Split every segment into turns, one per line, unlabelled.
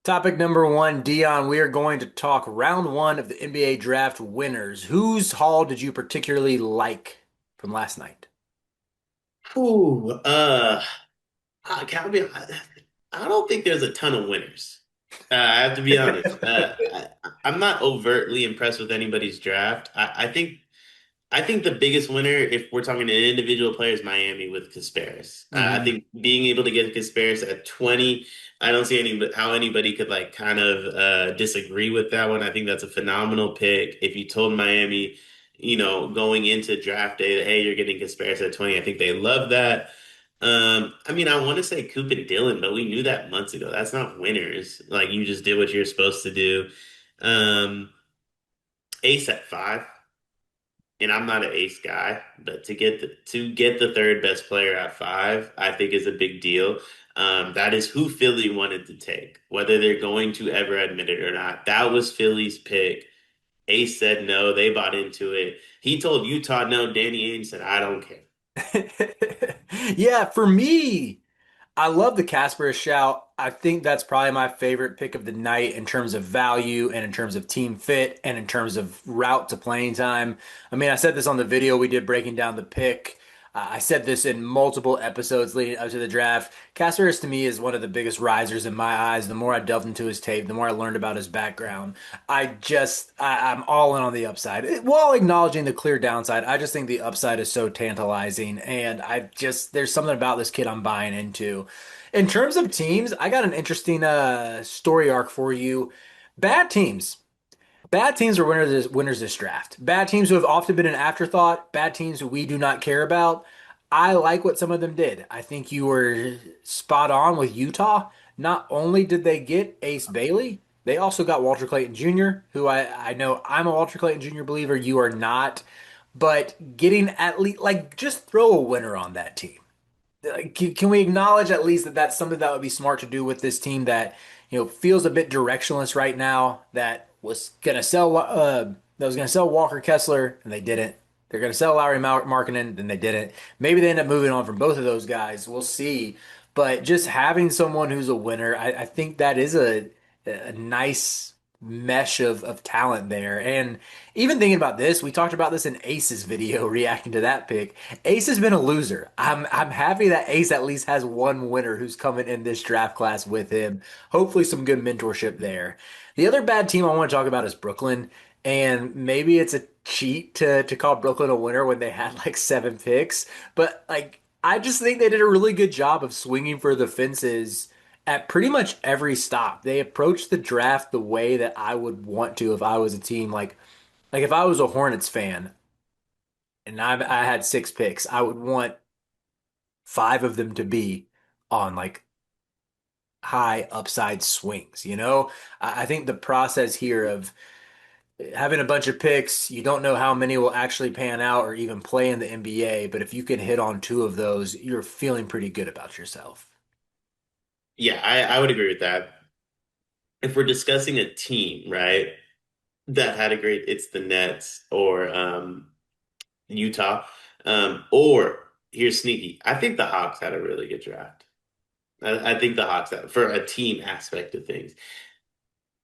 Topic number one, Dion, we are going to talk round one of the NBA draft winners. Whose haul did you particularly like from last night?
Ooh, I don't think there's a ton of winners. I have to be honest. I'm not overtly impressed with anybody's draft. I think the biggest winner, if we're talking an individual player, is Miami with Casparis. I
hmm
think being able to get Casparis at 20, I don't see how anybody could like kind of disagree with that one. I think that's a phenomenal pick. If you told Miami, going into draft day that, hey, you're getting Casparis at 20, I think they love that. I mean, I want to say Coop and Dylan, but we knew that months ago. That's not winners. Like you just did what you're supposed to do. Um, Ace at 5. And I'm not an ace guy, but to get the third best player at 5, I think is a big deal. That is who Philly wanted to take, whether they're going to ever admit it or not. That was Philly's pick. Ace said no, they bought into it. He told Utah no. Danny Ainge said, I don't care.
Yeah, for me, I love the Casper shout. I think that's probably my favorite pick of the night in terms of value and in terms of team fit and in terms of route to playing time. I mean, I said this on the video we did breaking down the pick. I said this in multiple episodes leading up to the draft. Casper to me is one of the biggest risers in my eyes. The more I delved into his tape, the more I learned about his background. I'm all in on the upside. While acknowledging the clear downside, I just think the upside is so tantalizing. And there's something about this kid I'm buying into. In terms of teams, I got an interesting story arc for you. Bad teams. Bad teams are winners this draft. Bad teams who have often been an afterthought, bad teams who we do not care about. I like what some of them did. I think you were spot on with Utah. Not only did they get Ace Bailey, they also got Walter Clayton Jr., who I know I'm a Walter Clayton Jr. believer. You are not. But getting at least, like, just throw a winner on that team. Can we acknowledge at least that that's something that would be smart to do with this team that feels a bit directionless right now? That was gonna sell Walker Kessler and they didn't. They're gonna sell Larry Markkinen and they didn't. Maybe they end up moving on from both of those guys. We'll see. But just having someone who's a winner, I think that is a nice mesh of talent there. And even thinking about this, we talked about this in Ace's video reacting to that pick. Ace has been a loser. I'm happy that Ace at least has one winner who's coming in this draft class with him. Hopefully some good mentorship there. The other bad team I want to talk about is Brooklyn. And maybe it's a cheat to call Brooklyn a winner when they had like seven picks. But like I just think they did a really good job of swinging for the fences at pretty much every stop. They approached the draft the way that I would want to if I was a team like if I was a Hornets fan and I had six picks, I would want five of them to be on like high upside swings, you know? I think the process here of having a bunch of picks, you don't know how many will actually pan out or even play in the NBA, but if you can hit on two of those, you're feeling pretty good about yourself.
Yeah, I would agree with that. If we're discussing a team, right, that had a great, it's the Nets or Utah. Or here's sneaky. I think the Hawks had a really good draft. I think the Hawks had, for a team aspect of things.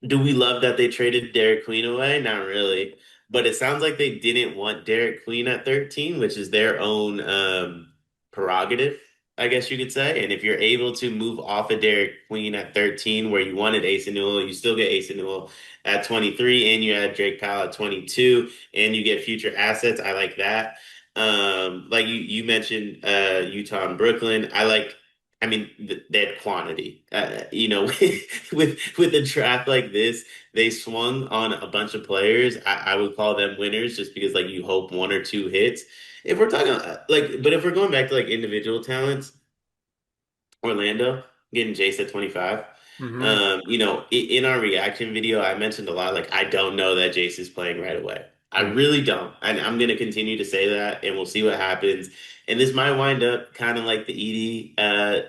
Do we love that they traded Derek Queen away? Not really. But it sounds like they didn't want Derek Queen at 13, which is their own prerogative, I guess you could say. And if you're able to move off of Derek Queen at 13, where you wanted Ace Newell, you still get Ace Newell at 23, and you add Drake Powell at 22, and you get future assets. I like that. Like you mentioned Utah and Brooklyn. I mean, that quantity. With a draft like this, they swung on a bunch of players. I would call them winners just because like you hope one or two hits. If we're talking but if we're going back to like individual talents, Orlando getting Jace at 25.
hmm
In our reaction video, I mentioned a lot like I don't know that Jace is playing right away. I
hmm
really don't. And I'm going to continue to say that, and we'll see what happens. And this might wind up kind of like the Edie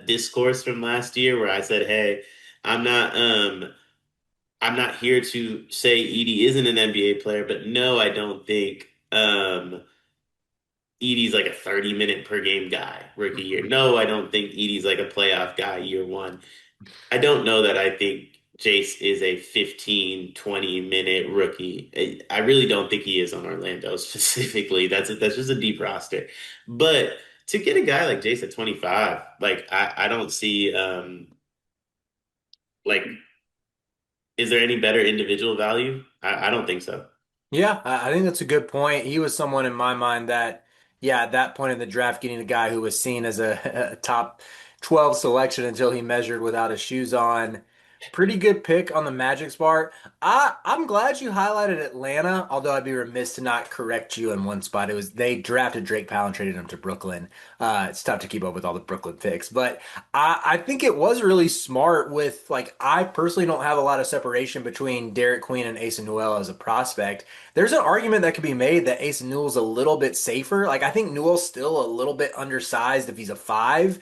discourse from last year, where I said, "Hey, I'm not I'm not here to say Edie isn't an NBA player, but no, I don't think Edie's like a 30-minute per game guy rookie year. No, I don't think Edie's like a playoff guy year one. I don't know that I think Jace is a 15, 20 minute rookie. I really don't think he is on Orlando specifically. That's just a deep roster. But to get a guy like Jace at 25, like I don't see like is there any better individual value? I don't think so.
Yeah, I think that's a good point. He was someone in my mind that, yeah, at that point in the draft, getting a guy who was seen as a top 12 selection until he measured without his shoes on. Pretty good pick on the Magic's part. I'm glad you highlighted Atlanta, although I'd be remiss to not correct you in one spot. It was they drafted Drake Powell and traded him to Brooklyn. It's tough to keep up with all the Brooklyn picks, but I think it was really smart with like I personally don't have a lot of separation between Derek Queen and Asa Newell as a prospect. There's an argument that could be made that Asa Newell's a little bit safer. Like I think Newell's still a little bit undersized if he's a five,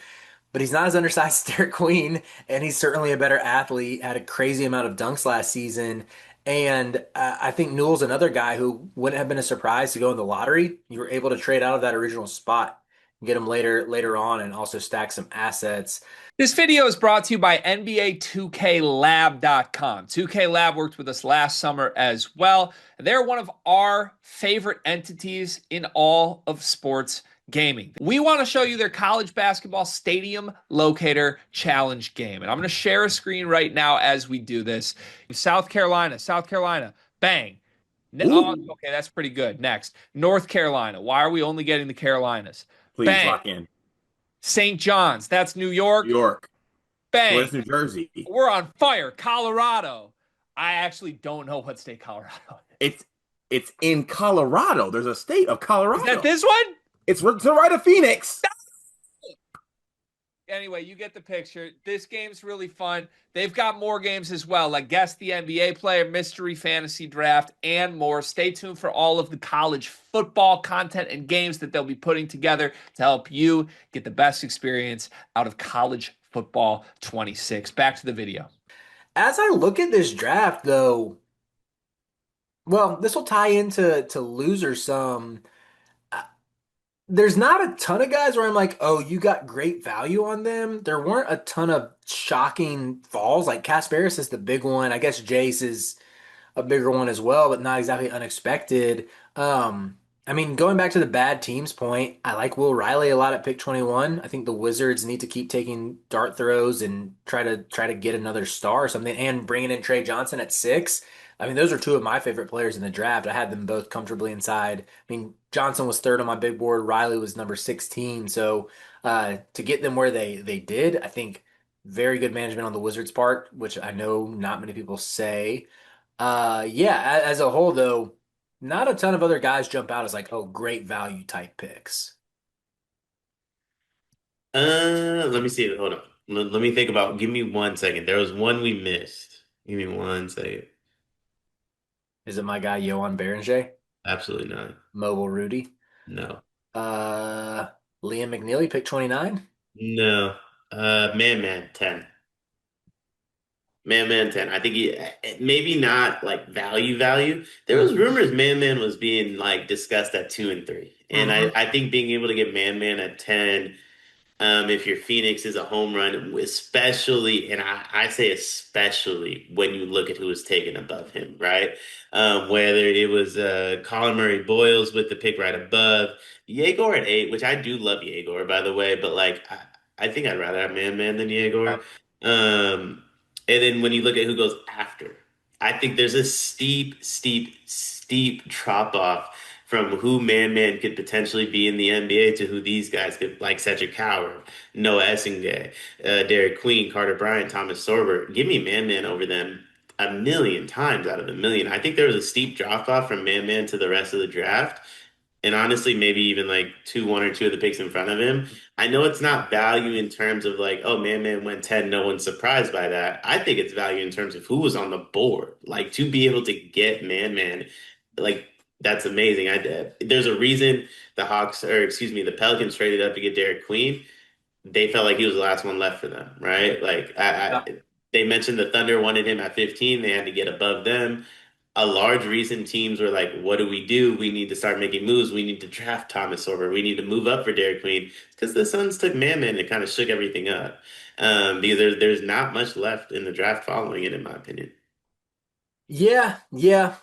but he's not as undersized as Derek Queen, and he's certainly a better athlete. Had a crazy amount of dunks last season, and I think Newell's another guy who wouldn't have been a surprise to go in the lottery. You were able to trade out of that original spot, get him later on, and also stack some assets.
This video is brought to you by NBA 2KLab.com. 2K Lab worked with us last summer as well. They're one of our favorite entities in all of sports gaming. We want to show you their college basketball stadium locator challenge game. And I'm going to share a screen right now as we do this. South Carolina, bang. Oh, okay, that's pretty good. Next, North Carolina. Why are we only getting the Carolinas?
Please
Bang.
lock in.
St. John's, that's New York.
New York.
Bang.
Where's New Jersey?
We're on fire. Colorado. I actually don't know what state Colorado is.
It's in Colorado. There's a state of Colorado.
Is that this one?
It's to the right of Phoenix.
Anyway, you get the picture. This game's really fun. They've got more games as well, like Guess the NBA Player, Mystery Fantasy Draft, and more. Stay tuned for all of the college football content and games that they'll be putting together to help you get the best experience out of college football 26. Back to the video.
As I look at this draft, though, well, this will tie into loser some. There's not a ton of guys where I'm like, oh, you got great value on them. There weren't a ton of shocking falls. Like Casparis is the big one. I guess Jace is a bigger one as well, but not exactly unexpected. I mean, going back to the bad teams point, I like Will Riley a lot at pick 21. I think the Wizards need to keep taking dart throws and try to get another star or something, and bringing in Trey Johnson at 6. I mean, those are two of my favorite players in the draft. I had them both comfortably inside. I mean, Johnson was third on my big board. Riley was number 16. So to get them where they did, I think very good management on the Wizards' part, which I know not many people say. Yeah, as a whole though, not a ton of other guys jump out as like, oh, great value type picks.
Let me see. Hold on. Let me think about. Give me 1 second. There was one we missed. Give me 1 second.
Is it my guy Johan Berenger?
Absolutely not.
Mobile Rudy?
No.
Uh, Liam McNeely, pick 29.
No. Man 10. Man 10. I think maybe not like value. There was rumors Man was being like discussed at 2 and 3. And
Mhm.
I think being able to get Man at 10, if your Phoenix is a home run, especially, and I say especially when you look at who was taken above him, right? Whether it was Colin Murray Boyles with the pick right above, Yegor at 8, which I do love Yegor, by the way, but like I think I'd rather have Man than Yegor. Um, and then when you look at who goes after, I think there's a steep drop off from who Man could potentially be in the NBA to who these guys could, like Cedric Howard, Noah Essingay, Derek Queen, Carter Bryant, Thomas Sorber. Give me Man over them a million times out of a million. I think there was a steep drop off from Man to the rest of the draft. And honestly, maybe even like one or two of the picks in front of him. I know it's not value in terms of like, oh, Man went 10, no one's surprised by that. I think it's value in terms of who was on the board. Like to be able to get Man, like that's amazing. There's a reason the Hawks, or excuse me, the Pelicans traded up to get Derek Queen. They felt like he was the last one left for them, right? Like
Yeah.
they mentioned the Thunder wanted him at 15. They had to get above them. A large reason teams were like, what do? We need to start making moves. We need to draft Thomas Sorber. We need to move up for Derek Queen because the Suns took Man and kind of shook everything up. because there's not much left in the draft following it, in my opinion.
Yeah, yeah.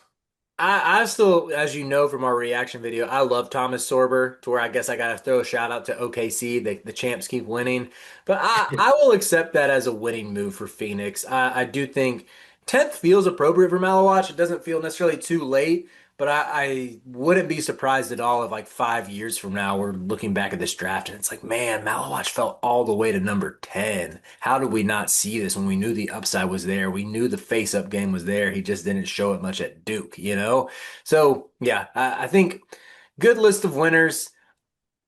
I still, as you know from our reaction video, I love Thomas Sorber to where I guess I got to throw a shout out to OKC. The champs keep winning, but I will accept that as a winning move for Phoenix. I do think 10th feels appropriate for Malawach. It doesn't feel necessarily too late, but I wouldn't be surprised at all if like 5 years from now we're looking back at this draft and it's like, man, Malawach fell all the way to number 10. How did we not see this when we knew the upside was there? We knew the face-up game was there. He just didn't show it much at Duke, you know? So yeah, I think good list of winners.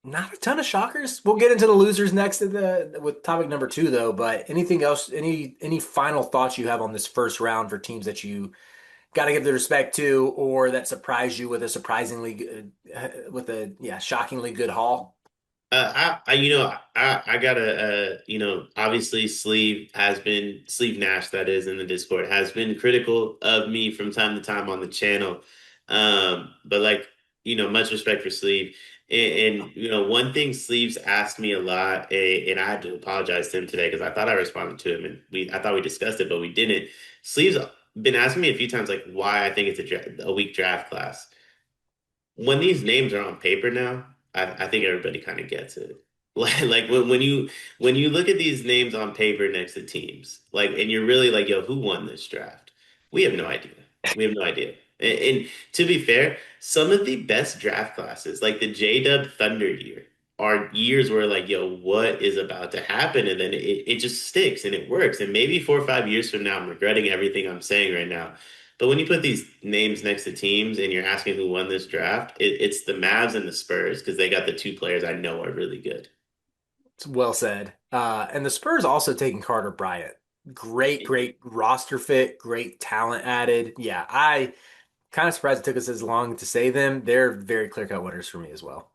Not a ton of shockers. We'll get into the losers next with topic number two, though. But anything else? Any final thoughts you have on this first round for teams that you got to give the respect to, or that surprised you with a surprisingly good, with a shockingly good haul?
I gotta, obviously Sleeve Nash, that is in the Discord, has been critical of me from time to time on the channel. But like, much respect for Sleeve. One thing Sleeves asked me a lot, and I had to apologize to him today because I thought I responded to him and I thought we discussed it, but we didn't. Sleeves been asking me a few times like why I think it's a weak draft class. When these names are on paper now, I think everybody kind of gets it. Like when you look at these names on paper next to teams, like and you're really like, yo, who won this draft? We have no idea. We have no idea. And to be fair, some of the best draft classes, like the J-Dub Thunder year, are years where like, yo, what is about to happen? And then it just sticks and it works. And maybe 4 or 5 years from now, I'm regretting everything I'm saying right now. But when you put these names next to teams and you're asking who won this draft, it's the Mavs and the Spurs because they got the two players I know are really good.
It's well said. And the Spurs also taking Carter Bryant. Great, great roster fit, great talent added. Yeah, I kind of surprised it took us as long to say them. They're very clear-cut winners for me as well.